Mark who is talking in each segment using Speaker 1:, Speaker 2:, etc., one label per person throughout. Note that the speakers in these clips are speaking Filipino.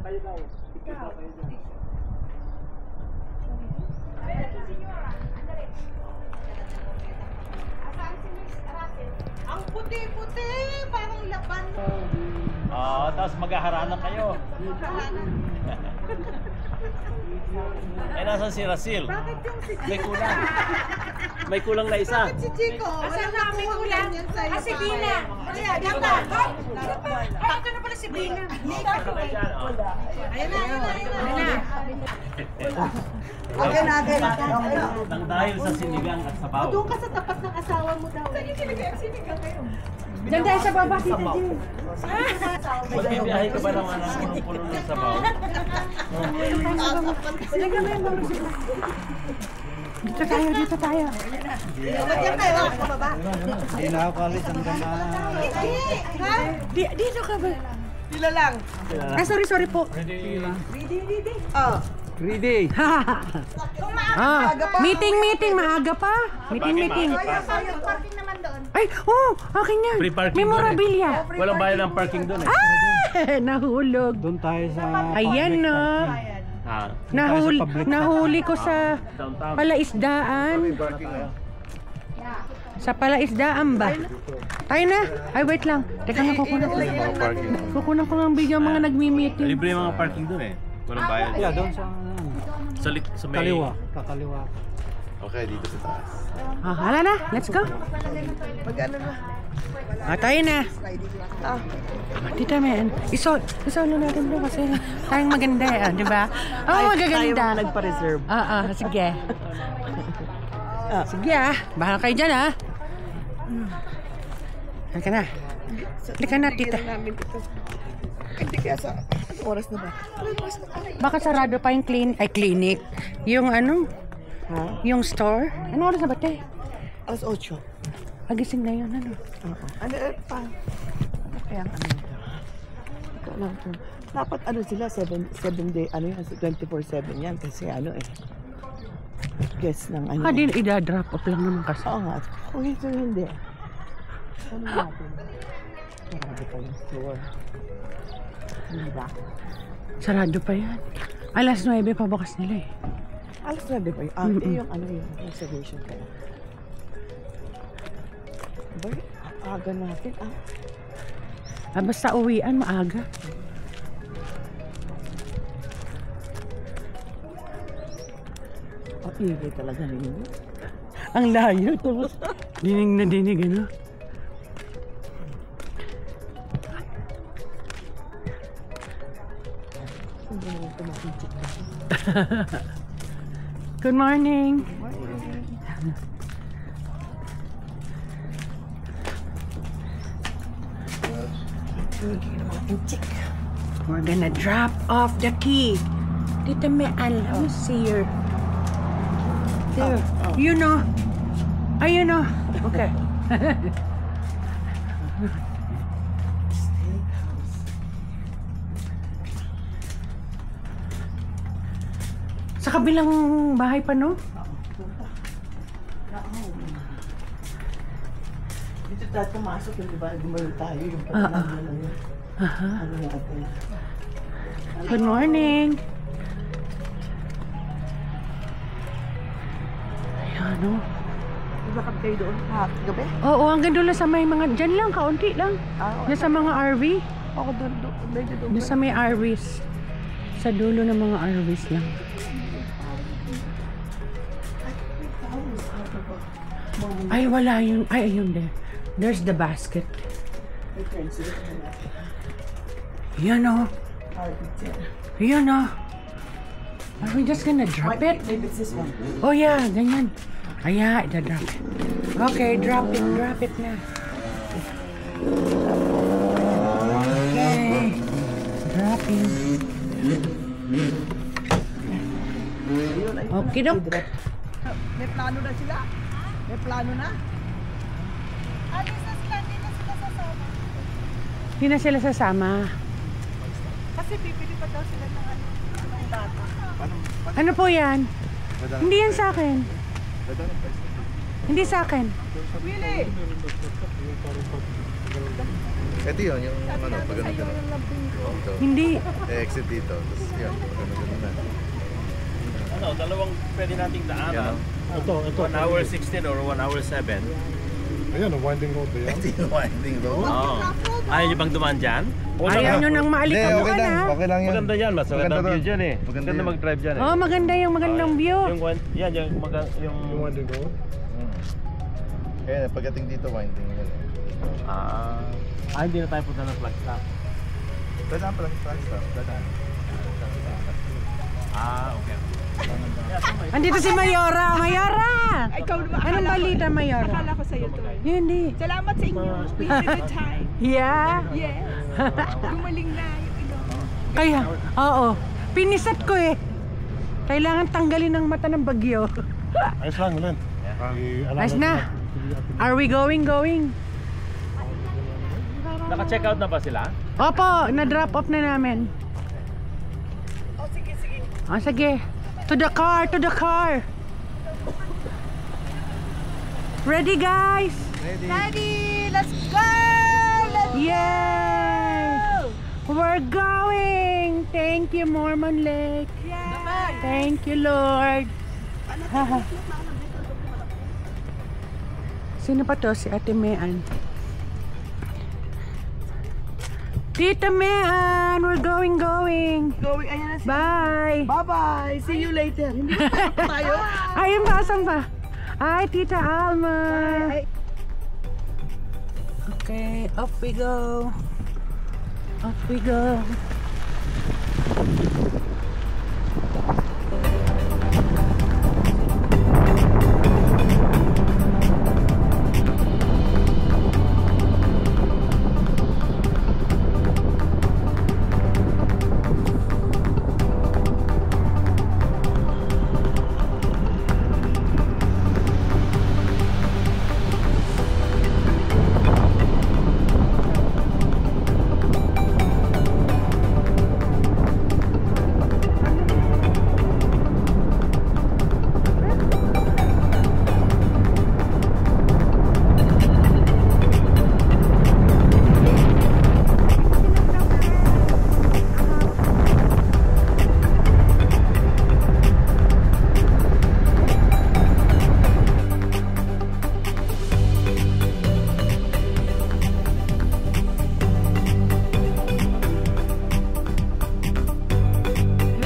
Speaker 1: kayo daw. Ikaw.
Speaker 2: Ang puti-puti, parang laban.
Speaker 3: Oo, tapos maghaharana kayo. Eh, nasan si Rasil?
Speaker 2: Bakit yung si
Speaker 3: May kulang. May kulang na isa.
Speaker 2: Bakit si Chico?
Speaker 4: Asan na may kulang? Ah, si Bina.
Speaker 2: Ayan, ganda.
Speaker 4: Ay, ito na pala si Bina.
Speaker 2: Ayan na.
Speaker 3: Okay na. Nang dahil sa sinigang at sabaw.
Speaker 2: Doon ka sa tapat ng asawa mo daw. Saan yung sinigang kayo?
Speaker 4: Diyan tayo sa baba, Tita Jin.
Speaker 3: Magbibiyahe ka ba naman ng puno ng sabaw?
Speaker 4: Dito tayo, dito tayo.
Speaker 2: Diyan tayo, pababa.
Speaker 1: Hindi na ako alis hanggang
Speaker 2: Ha?
Speaker 4: Dito ka ba?
Speaker 2: Sila lang.
Speaker 4: Ah, sorry po.
Speaker 2: Ready. Oh.
Speaker 1: Ready.
Speaker 4: Meeting, maaga pa. Meeting.
Speaker 2: Sayang parking naman doon.
Speaker 4: Ay, akin yan.
Speaker 3: Free parking
Speaker 4: Memorabilia.
Speaker 3: Walang bayad ng parking doon eh.
Speaker 4: Nahulog.
Speaker 1: Doon tayo sa
Speaker 4: Ayan no.
Speaker 3: Ah,
Speaker 4: Nahuli ko sa
Speaker 3: downtown.
Speaker 4: palaisdaan. Sa palaisdaan ba? Tayo na. Ay, wait lang. Teka na, kukunan ko ng video mga nagmi-meeting.
Speaker 3: Libre yung mga parking doon eh. Walang bayad.
Speaker 1: Yeah, doon sa
Speaker 3: Sa may...
Speaker 1: kaliwa. Kakaliwa.
Speaker 5: Okay, dito sa taas.
Speaker 4: Hala na. Let's go.
Speaker 2: Mag-ano na?
Speaker 4: Tayo na. Tita men, isolo natin doon kasi tayong maganda eh, di ba? Magaganda.
Speaker 2: Nagpa-reserve.
Speaker 4: Sige. Sige bahala kayo dyan Halika na. Halika na, tita.
Speaker 2: Hindi kaya sa oras na ba?
Speaker 4: Baka sarado pa yung clinic. Yung ano? Yung store. Ano oras na ba, te?
Speaker 2: Alas 8.
Speaker 4: Pagising na yun, ano?
Speaker 2: Ano pa? Kaya ano ito? Ikaw lang ito. Dapat ano sila, 7 day, ano yan, 24/7 yan. Kasi ano guess ng ano.
Speaker 4: Di i-drop off lang naman kasi.
Speaker 2: Oo nga. Kung ito hindi. Ano natin? Marami pa yung store. Ano ba?
Speaker 4: Sarado pa yan. Alas 9 pa bukas nila eh.
Speaker 2: Alas 9 ba yun? Yung ano yung reservation kaya. Boy, aga natin
Speaker 4: Basta uwian, maaga.
Speaker 2: Ingay talaga ninyo.
Speaker 4: Ang layo. Tapos, dinig na dinig, ano?
Speaker 2: Hindi naman tumakichik ka.
Speaker 4: Good morning. We're gonna drop off the key. Tita Mean, let me see your... There. You know. You know. Okay. Sa kabilang bahay pa, no?
Speaker 2: Dito tayo pumasok yung diba? Gumalo tayo yung pagkakas na yun. Ano yung atin?
Speaker 4: Good morning. Ayan, no?
Speaker 2: Lakad kayo doon gabi?
Speaker 4: Oo, hanggang doon lang sa may mga... Diyan lang, kaunti lang. Nasa mga RV.
Speaker 2: Ako doon, medyo doon.
Speaker 4: Nasa may RVs. Sa dulo ng mga RVs lang. Ay, wala yun. Ay, ayun there. There's the basket. Yan o. Yan o. Are we just gonna drop it?
Speaker 2: Maybe it's this one.
Speaker 4: Oh yeah, ganyan. Aya, ida-drop it. Okay, drop it na. Okay. Dropping. Okay, dok.
Speaker 2: May plano na sila? May plano na?
Speaker 4: Hindi na sila sasama.
Speaker 2: Kasi bibili pa daw sila ng bata.
Speaker 4: Ano po yan? Hindi yan sa akin. Hindi sa akin.
Speaker 2: Willie!
Speaker 5: Ito yun, yung ano, pag ganun-ganun. Dito.
Speaker 4: Hindi.
Speaker 5: Exit dito. Tapos yun, pag ganun-ganun na.
Speaker 3: Ano, dalawang pwede nating daanan.
Speaker 5: Yan,
Speaker 6: Ito.
Speaker 3: 1 hour 16 or 1 hour 7.
Speaker 6: Ayan, ang winding road ba yan?
Speaker 5: Ito yung winding road.
Speaker 3: Oo. Ayaw niyo bang dumaan dyan?
Speaker 4: Ayaw nyo nang
Speaker 5: Hindi,
Speaker 4: maalikabukan
Speaker 5: okay lang.
Speaker 4: ha.
Speaker 5: Okay lang yan.
Speaker 3: Maganda yan, mas magandang
Speaker 5: Maganda
Speaker 3: view
Speaker 5: to.
Speaker 3: dyan eh.
Speaker 5: Maganda
Speaker 3: Maganda
Speaker 5: yan.
Speaker 3: mag-drive dyan eh.
Speaker 4: Oh, maganda yung magandang view.
Speaker 3: Yung
Speaker 6: Yung winding road?
Speaker 5: Kaya pagdating dito, winding yun.
Speaker 3: hindi na tayo punta ng flag stop.
Speaker 5: Dadaan pa lang yung flag stop. Dadaan.
Speaker 3: Okay.
Speaker 4: Andito si Mayora. Mayora!
Speaker 7: Ikaw naman.
Speaker 4: Anong balita, Mayora?
Speaker 7: Akala ko sa'yo to.
Speaker 4: Hindi.
Speaker 7: Salamat sa inyo. We had a good time.
Speaker 4: Yeah?
Speaker 7: Yes. Gumaling na yung ilong.
Speaker 4: Kaya, oo. Pinisat ko eh. Kailangan tanggalin ang mata ng bagyo.
Speaker 6: Ayos lang, Len.
Speaker 4: Ayos na. Are we going?
Speaker 3: Naka-check out na ba sila?
Speaker 4: Opo, na-drop off na namin.
Speaker 7: Oh, sige.
Speaker 4: Oh, sige. To the car. Ready, guys?
Speaker 7: Daddy, let's go!
Speaker 4: Yay! We're going! Thank you, Mormon Lake.
Speaker 7: Bye-bye.
Speaker 4: Thank you, Lord. Sino pa to? Si Ate Mean. Tita Mean, we're going.
Speaker 7: Going, ayan na siya.
Speaker 4: Bye.
Speaker 7: Bye-bye. See you later. Hindi na tayo.
Speaker 4: Ayun ba? Asan ba? Ay, Tita Alma.
Speaker 7: Ay.
Speaker 4: Okay, off we go.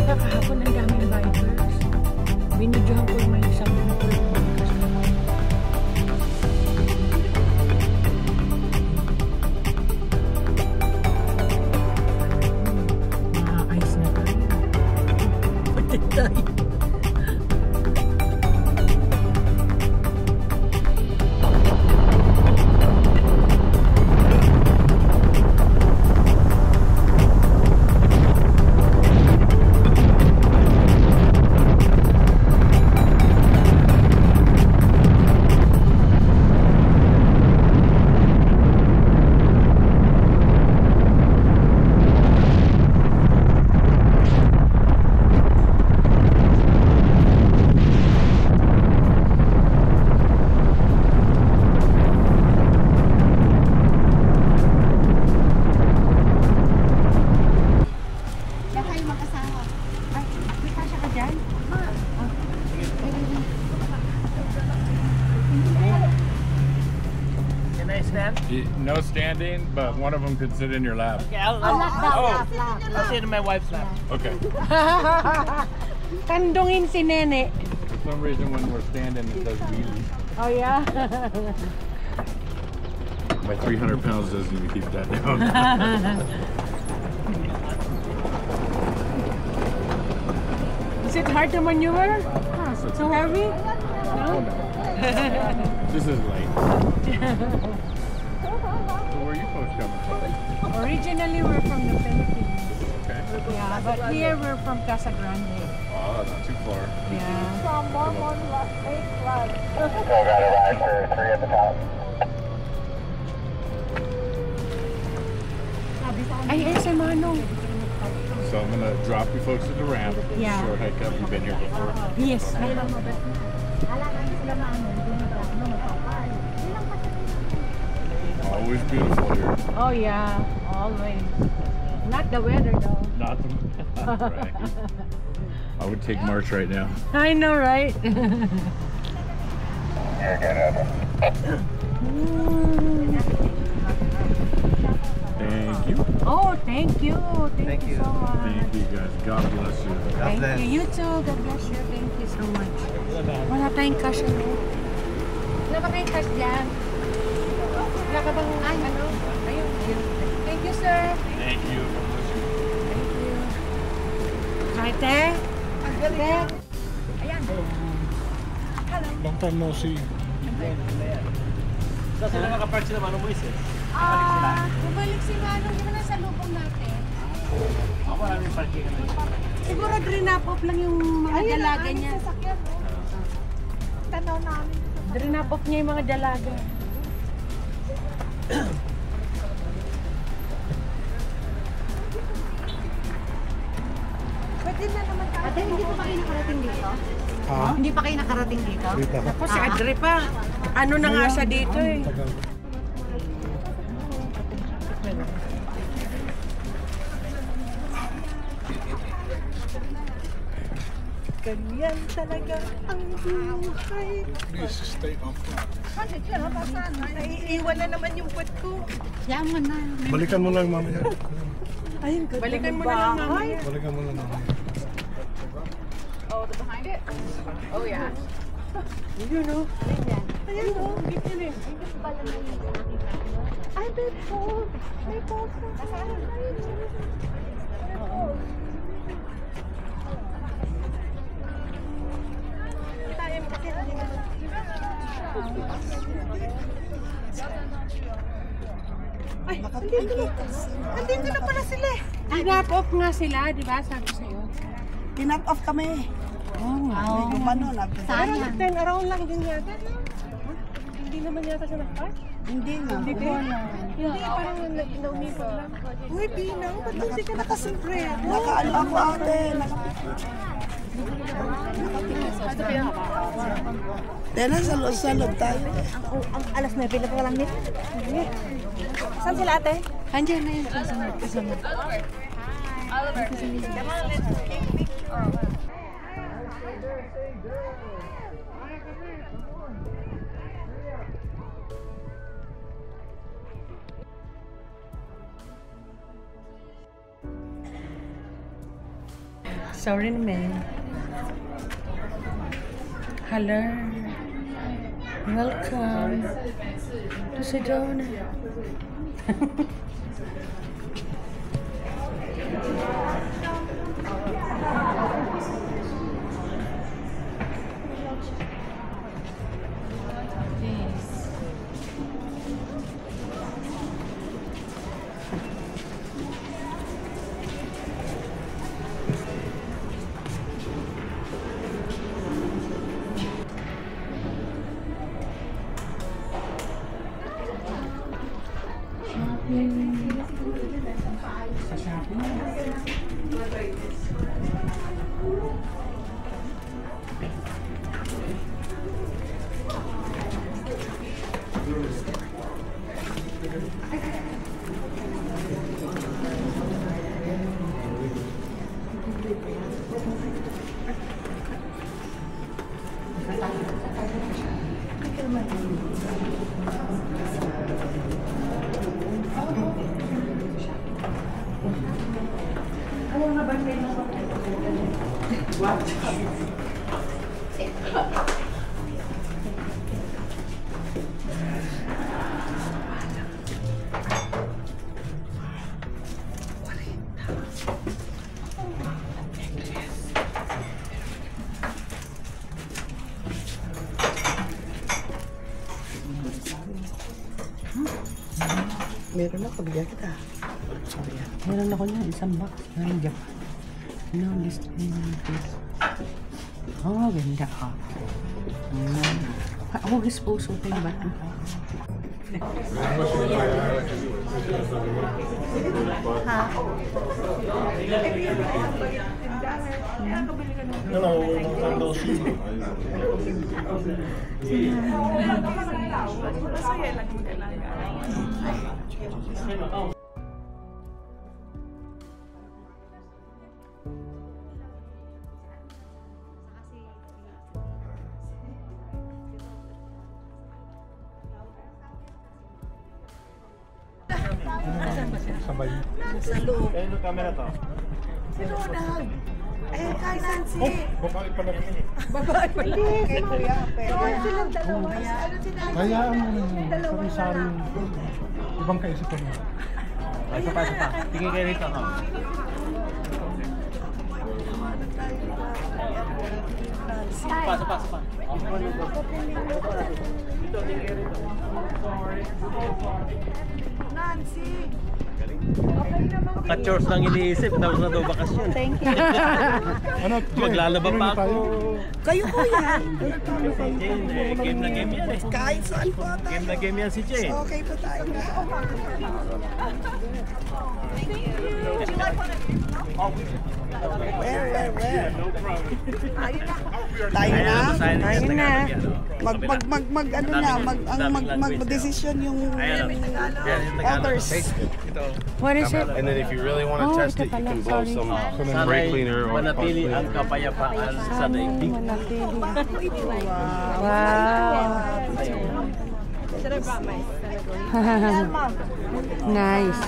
Speaker 4: Kahapon ang daming bikers. Binidyohan ko yung may isang bikers. Ice na tayo. Pati tayo.
Speaker 3: Can I stand?
Speaker 6: No standing, but one of them could sit in your lap.
Speaker 3: Okay, I'll sit in my wife's lap.
Speaker 6: Okay.
Speaker 4: Kandungin si Nene.
Speaker 6: For some reason, when we're standing, it does wheelies.
Speaker 4: Oh yeah?
Speaker 6: My 300 pounds doesn't even keep that down.
Speaker 4: Is it hard to maneuver? So heavy? No?
Speaker 6: This is light. So where are you folks coming from?
Speaker 4: Originally we're from the Philippines.
Speaker 6: Okay.
Speaker 4: Yeah, but here we're from Casa Grande.
Speaker 6: Oh, not too far.
Speaker 4: Yeah.
Speaker 7: From Mormon Lake Flag.
Speaker 4: Ay, sa Manong.
Speaker 6: So I'm gonna drop you folks at the ramp.
Speaker 4: Yeah.
Speaker 6: Short hike up. You've been here before.
Speaker 4: Yes.
Speaker 6: Always beautiful here.
Speaker 4: Oh yeah, always. Not the weather though.
Speaker 6: Not the right. I would take March right now.
Speaker 4: I know, right?
Speaker 6: Thank you.
Speaker 4: Oh, thank you. Thank you so much.
Speaker 6: Thank you guys. God bless you.
Speaker 1: God bless.
Speaker 4: Thank you. You too. God bless you. Thank you so much. Wala tayong cash ano? Wala ba kayong cash dyan? Wala ka bang ano? Ayun. Thank you, sir.
Speaker 6: Thank you. God bless you.
Speaker 4: Thank you. Right there. There. Ayan.
Speaker 6: Long time no see.
Speaker 3: Saan sila nakapark sila, Manong Moises?
Speaker 4: Bumalik si Manong. Di ba nasa lubong natin?
Speaker 3: Ako namin parking naman.
Speaker 4: Siguro drinap-off lang yung mga dalaga niya.
Speaker 7: Tanaw namin.
Speaker 4: Drinap-off niya yung mga dalaga.
Speaker 7: Pwede na naman tayo.
Speaker 8: Ate, hindi pa kayo nakarating dito? Hindi pa kayo nakarating dito?
Speaker 4: Ako si Adre pa. Ano na nga siya dito eh.
Speaker 2: Ganyan talaga ang buhay.
Speaker 6: Please stay on track.
Speaker 2: Naiiwan na naman yung puwet ko.
Speaker 8: Yaman na.
Speaker 6: Balikan mo lang mamaya.
Speaker 2: Ayun, ganda
Speaker 4: Balikan
Speaker 2: ng
Speaker 4: mo na lang
Speaker 2: bahay.
Speaker 4: mamaya.
Speaker 6: Balikan mo lang mamaya.
Speaker 4: Oh yeah. Yun o.
Speaker 2: Ayun, oh.
Speaker 7: Ay, may phone. May phone.
Speaker 2: Ay, andito na pala sila eh.
Speaker 4: Drinap-off nga sila, di ba? Sabi sa'yo.
Speaker 2: Kinap off kami.
Speaker 4: Oh,
Speaker 2: May gumano na.
Speaker 7: Ano,
Speaker 8: Sayang.
Speaker 4: 10 around lang din yata. No? Hindi naman yata siya nag-park.
Speaker 2: Hindi nga.
Speaker 4: Hindi ko alam. Hindi, parang naumipag lang.
Speaker 2: Uy, Pinang, ba't hindi ka nakasempre? Nakaano ako ate. Tena, sa loob tayo.
Speaker 8: Ang alas 9 na pa lang nito.
Speaker 7: Saan sila ate?
Speaker 8: Andiyan na yun. Kasama.
Speaker 4: Sorry naman. Hello. Welcome to Sedona.
Speaker 2: Meron na pagbiya kita.
Speaker 4: Meron ako na isang box. Galing Japan. No, this oh, ganda ka. Ako gispuso ko yung bato.
Speaker 6: Hello, long time no see.
Speaker 2: Masaya lang yung kailangan.
Speaker 6: Sabay.
Speaker 2: Sa loob.
Speaker 5: Kaya yung camera to?
Speaker 2: Sinunag. Ayun kay Nancy.
Speaker 6: Babae pala rin.
Speaker 2: Babae pala. Kay Kuya. Pero silang dalawa.
Speaker 6: Kaya sari-sari yung ibang kaisipan mo.
Speaker 3: Isa pa. Tingin kayo rito. Pasa. Dito, tingin kayo rito.
Speaker 2: Nancy.
Speaker 3: Ka-chores lang iniisip, tapos na daw bakasyon.
Speaker 7: Thank you.
Speaker 6: Ano?
Speaker 3: Maglalaba pa ako.
Speaker 2: Kayo Kuya.
Speaker 3: Si Jane, game na game yan eh.
Speaker 2: Kahit saan po tayo.
Speaker 3: Game na game yan si Jane.
Speaker 2: Okay po tayo. Where? Tayo na?
Speaker 4: Tayo na.
Speaker 2: Mag-decision yung
Speaker 3: Elders.
Speaker 4: What is it?
Speaker 5: And then if you really want to
Speaker 4: Oh,
Speaker 5: test
Speaker 4: ito
Speaker 5: it, you
Speaker 4: pala,
Speaker 5: can blow
Speaker 4: sorry.
Speaker 5: some
Speaker 3: Sana'y
Speaker 5: brake cleaner or
Speaker 3: manatili ang kapayapaan sa daigdig.
Speaker 4: Nice.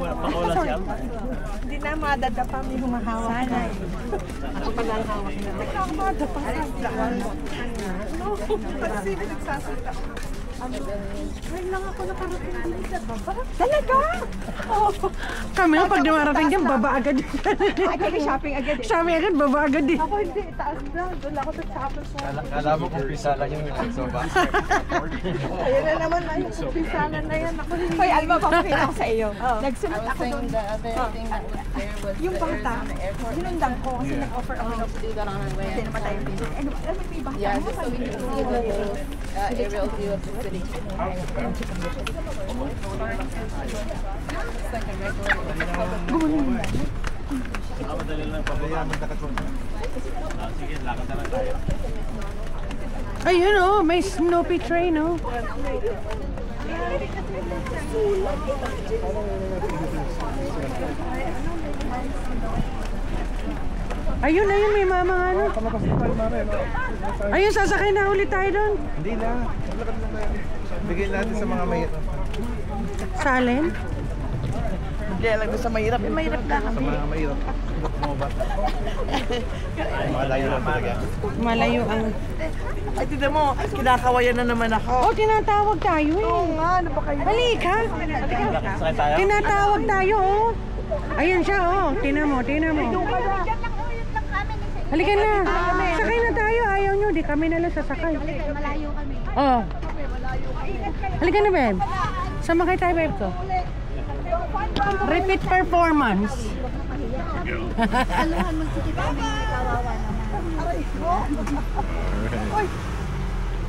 Speaker 3: Pakulan siya.
Speaker 7: Hindi na madadapa, may humahawak. Sana. Ako pala ang hawak na. Nagkamadapa. Kasi nagsasalita. Ngayon lang ako nakarating din sa baba. Talaga? Oo.
Speaker 4: Kami nga pag dumarating dyan, baba agad.
Speaker 7: Ay, kami shopping agad eh.
Speaker 4: Sabi agad, baba agad eh.
Speaker 7: Ako hindi, taas na. Doon ako sa tapos sa...
Speaker 5: Kala mo kung pisa lang yung nagsoba.
Speaker 7: Ayun na naman, ayun. Pisanan na yan. Ako hindi. Hoy, Alma, papakita ko sa iyo. Nagsunod ako doon. Yung bata, hinundang ko kasi nag-offer ako ng hindi naman tayo busy. Ano, may bata.
Speaker 9: Yeah, just so we can see the whole aerial view of the city. It's like a regular.
Speaker 3: Madali lang pababa. Sige, lakad na lang tayo.
Speaker 4: Ayun oh, may Snoopy train oh. Ayun, may mama ano. Ayun, sasakay na ulit tayo doon.
Speaker 5: Hindi na. Maglakad lang tayo. Bigay natin sa mga mahirap.
Speaker 4: Sa alin?
Speaker 2: Kaya lang sa mahirap. Mahirap na
Speaker 5: Sa mga mahirap. Mo ba? Malayo lang talaga.
Speaker 4: Malayo ang...
Speaker 2: Ay, tignan mo. Kinakawayan na naman ako.
Speaker 4: Oh, tinatawag tayo eh.
Speaker 2: Oo nga, ano ba kayo?
Speaker 4: Halika.
Speaker 3: Sakay tayo?
Speaker 4: Tinatawag tayo oh. Ayun siya oh. Tingnan mo. Halika na. Sakay na tayo. Ayaw nyo. Di kami nalang sasakay.
Speaker 7: Malayo kami.
Speaker 4: Oh. Halika na, babe. Sumakay tayo, babe ko. Repeat performance.
Speaker 7: Aluhan, magsikip kami. Kawawa naman.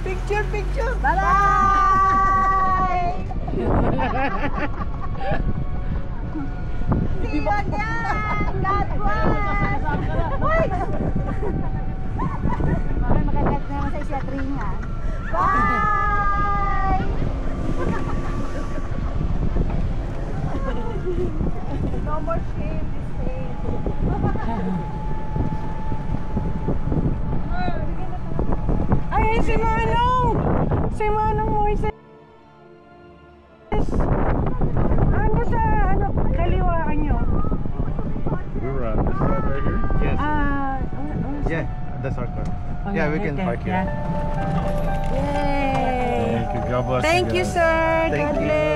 Speaker 2: Picture.
Speaker 7: Bye-bye! See you again! God bless! Uy! Magagad naman sa isya ha. Bye! No more shame this day.
Speaker 4: Ay, si Manong! Si Manong Moises! Ano sa, kaliwaan nyo?
Speaker 6: We were on this side right here.
Speaker 5: Yes.
Speaker 4: Yeah.
Speaker 5: That's our car. Yeah, we can park here.
Speaker 4: Yay!
Speaker 6: Thank you. God bless
Speaker 4: Thank you,
Speaker 6: guys.
Speaker 4: sir.
Speaker 5: Thank
Speaker 4: God
Speaker 5: you.
Speaker 4: bless.